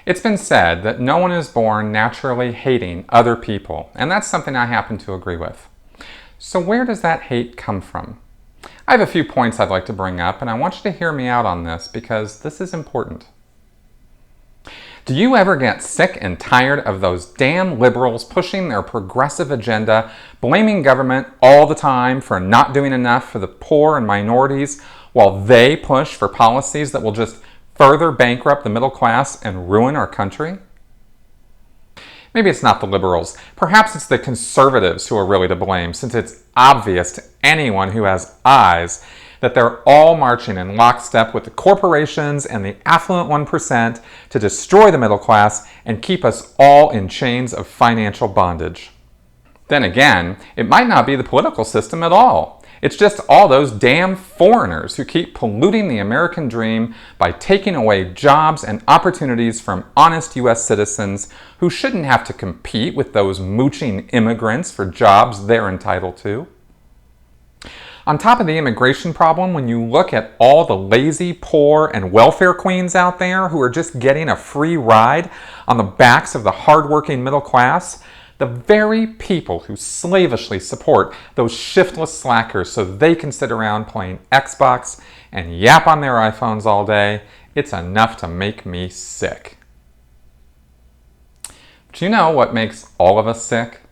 It's been said that no one is born naturally hating other people, and that's something I happen to agree with. So where does that hate come from? I have a few points I'd like to bring up, and I want you to hear me out on this because this is important. Do you ever get sick and tired of those damn liberals pushing their progressive agenda, blaming government all the time for not doing enough for the poor and minorities, while they push for policies that will just further bankrupt the middle class and ruin our country? Maybe it's not the liberals. Perhaps it's the conservatives who are really to blame, since it's obvious to anyone who has eyes that they're all marching in lockstep with the corporations and the affluent 1% to destroy the middle class and keep us all in chains of financial bondage. Then again, it might not be the political system at all. It's just all those damn foreigners who keep polluting the American dream by taking away jobs and opportunities from honest U.S. citizens who shouldn't have to compete with those mooching immigrants for jobs they're entitled to. On top of the immigration problem, when you look at all the lazy, poor, and welfare queens out there who are just getting a free ride on the backs of the hardworking middle class, the very people who slavishly support those shiftless slackers so they can sit around playing Xbox and yap on their iPhones all day, it's enough to make me sick. Do you know what makes all of us sick?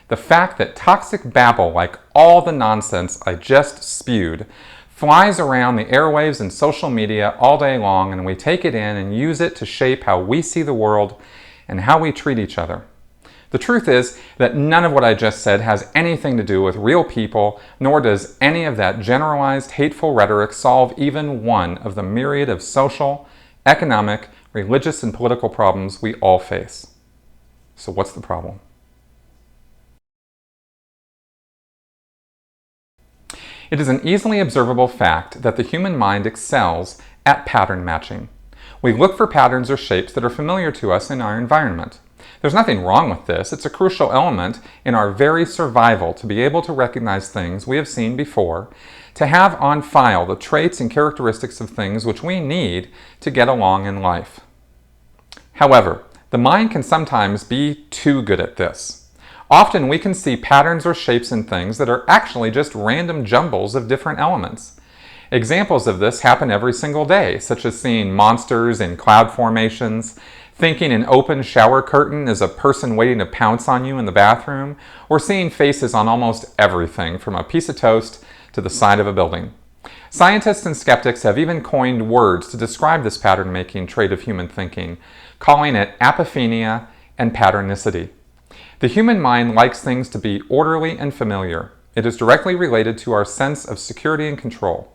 The fact that toxic babble like all the nonsense I just spewed flies around the airwaves and social media all day long, and we take it in and use it to shape how we see the world and how we treat each other. The truth is that none of what I just said has anything to do with real people, nor does any of that generalized hateful rhetoric solve even one of the myriad of social, economic, religious, and political problems we all face. So what's the problem? It is an easily observable fact that the human mind excels at pattern matching. We look for patterns or shapes that are familiar to us in our environment. There's nothing wrong with this. It's a crucial element in our very survival to be able to recognize things we have seen before, to have on file the traits and characteristics of things which we need to get along in life. However, the mind can sometimes be too good at this. Often we can see patterns or shapes in things that are actually just random jumbles of different elements. Examples of this happen every single day, such as seeing monsters in cloud formations, thinking an open shower curtain is a person waiting to pounce on you in the bathroom, or seeing faces on almost everything from a piece of toast to the side of a building. Scientists and skeptics have even coined words to describe this pattern-making trait of human thinking, calling it apophenia and patternicity. The human mind likes things to be orderly and familiar. It is directly related to our sense of security and control.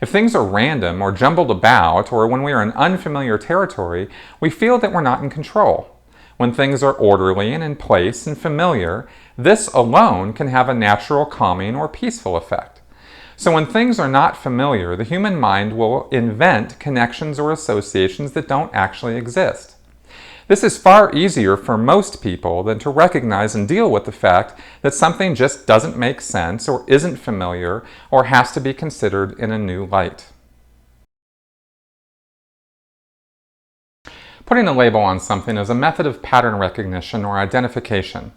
If things are random or jumbled about, or when we are in unfamiliar territory, we feel that we're not in control. When things are orderly and in place and familiar, this alone can have a natural calming or peaceful effect. So when things are not familiar, the human mind will invent connections or associations that don't actually exist. This is far easier for most people than to recognize and deal with the fact that something just doesn't make sense or isn't familiar or has to be considered in a new light. Putting a label on something is a method of pattern recognition or identification.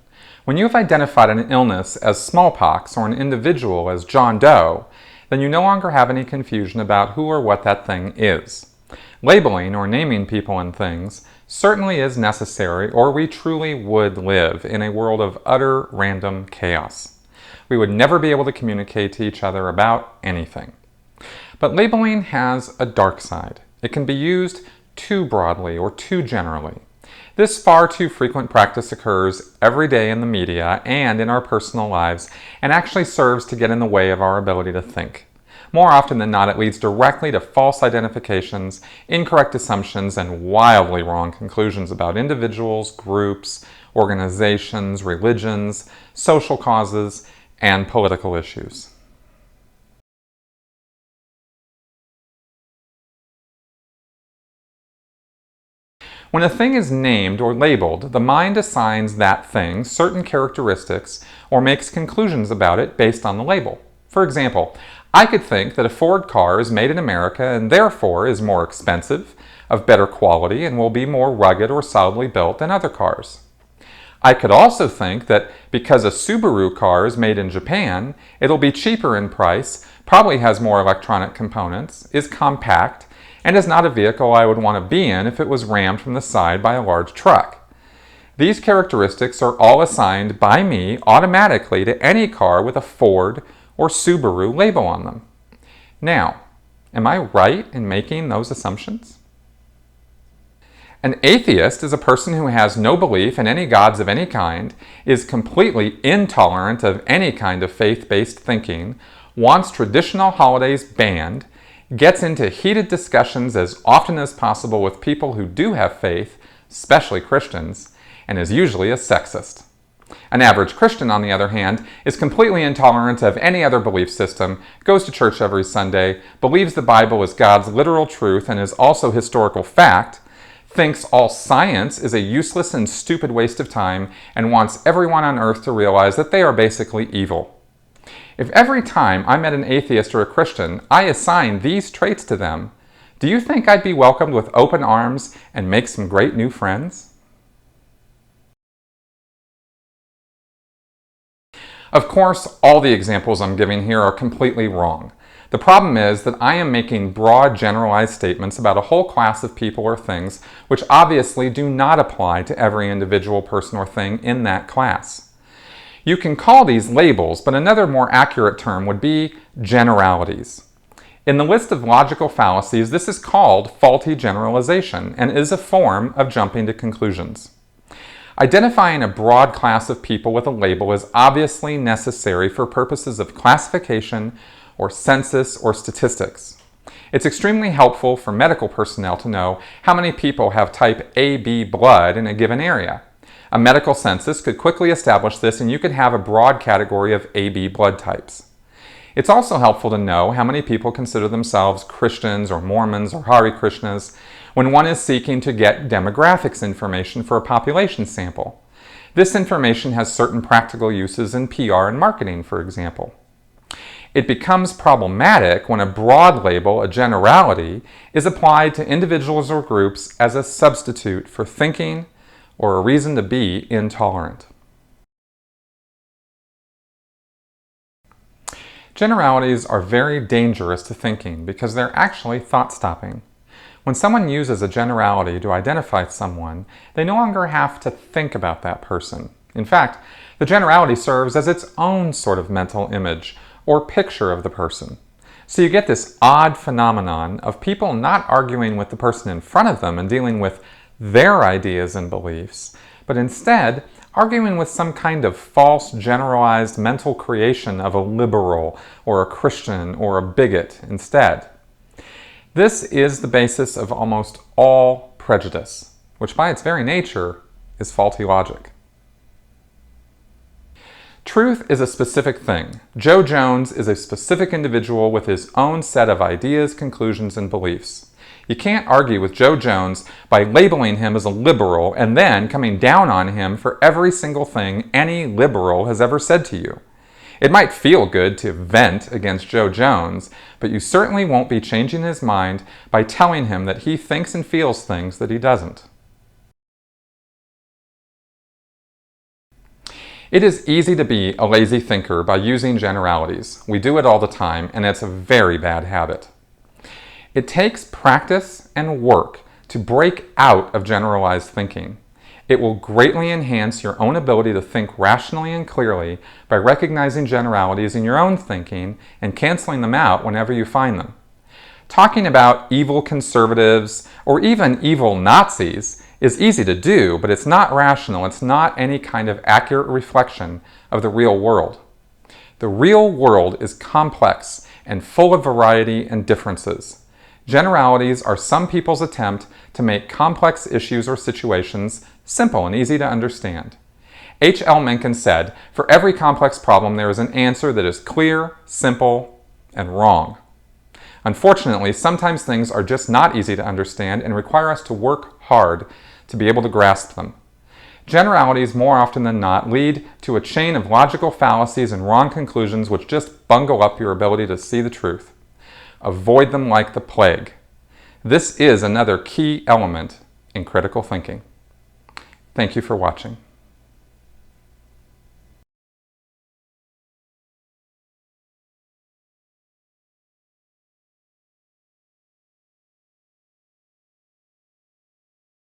When you have identified an illness as smallpox or an individual as John Doe, then you no longer have any confusion about who or what that thing is. Labeling or naming people and things certainly is necessary, or we truly would live in a world of utter random chaos. We would never be able to communicate to each other about anything. But labeling has a dark side. It can be used too broadly or too generally. This far too frequent practice occurs every day in the media and in our personal lives, and actually serves to get in the way of our ability to think. More often than not, it leads directly to false identifications, incorrect assumptions, and wildly wrong conclusions about individuals, groups, organizations, religions, social causes, and political issues. When a thing is named or labeled, the mind assigns that thing certain characteristics or makes conclusions about it based on the label. For example, I could think that a Ford car is made in America and therefore is more expensive, of better quality and will be more rugged or solidly built than other cars. I could also think that because a Subaru car is made in Japan, it'll be cheaper in price, probably has more electronic components, is compact, and is not a vehicle I would want to be in if it was rammed from the side by a large truck. These characteristics are all assigned by me automatically to any car with a Ford or Subaru label on them. Now, am I right in making those assumptions? An atheist is a person who has no belief in any gods of any kind, is completely intolerant of any kind of faith-based thinking, wants traditional holidays banned, gets into heated discussions as often as possible with people who do have faith, especially Christians, and is usually a sexist. An average Christian, on the other hand, is completely intolerant of any other belief system, goes to church every Sunday, believes the Bible is God's literal truth and is also historical fact, thinks all science is a useless and stupid waste of time, and wants everyone on earth to realize that they are basically evil. If every time I met an atheist or a Christian, I assigned these traits to them, do you think I'd be welcomed with open arms and make some great new friends? Of course, all the examples I'm giving here are completely wrong. The problem is that I am making broad, generalized statements about a whole class of people or things which obviously do not apply to every individual person or thing in that class. You can call these labels, but another more accurate term would be generalities. In the list of logical fallacies, this is called faulty generalization and is a form of jumping to conclusions. Identifying a broad class of people with a label is obviously necessary for purposes of classification or census or statistics. It's extremely helpful for medical personnel to know how many people have type AB blood in a given area. A medical census could quickly establish this, and you could have a broad category of AB blood types. It's also helpful to know how many people consider themselves Christians or Mormons or Hare Krishnas when one is seeking to get demographics information for a population sample. This information has certain practical uses in PR and marketing, for example. It becomes problematic when a broad label, a generality, is applied to individuals or groups as a substitute for thinking or a reason to be intolerant. Generalities are very dangerous to thinking because they're actually thought-stopping. When someone uses a generality to identify someone, they no longer have to think about that person. In fact, the generality serves as its own sort of mental image or picture of the person. So you get this odd phenomenon of people not arguing with the person in front of them and dealing with their ideas and beliefs, but instead arguing with some kind of false generalized mental creation of a liberal or a Christian or a bigot instead. This is the basis of almost all prejudice, which by its very nature is faulty logic. Truth is a specific thing. Joe Jones is a specific individual with his own set of ideas, conclusions, and beliefs. You can't argue with Joe Jones by labeling him as a liberal and then coming down on him for every single thing any liberal has ever said to you. It might feel good to vent against Joe Jones, but you certainly won't be changing his mind by telling him that he thinks and feels things that he doesn't. It is easy to be a lazy thinker by using generalities. We do it all the time, and it's a very bad habit. It takes practice and work to break out of generalized thinking. It will greatly enhance your own ability to think rationally and clearly by recognizing generalities in your own thinking and canceling them out whenever you find them. Talking about evil conservatives or even evil Nazis is easy to do, but it's not rational. It's not any kind of accurate reflection of the real world. The real world is complex and full of variety and differences. Generalities are some people's attempt to make complex issues or situations simple and easy to understand. H.L. Mencken said, "For every complex problem there is an answer that is clear, simple, and wrong." Unfortunately, sometimes things are just not easy to understand and require us to work hard to be able to grasp them. Generalities, more often than not, lead to a chain of logical fallacies and wrong conclusions which just bungle up your ability to see the truth. Avoid them like the plague. This is another key element in critical thinking. Thank you for watching.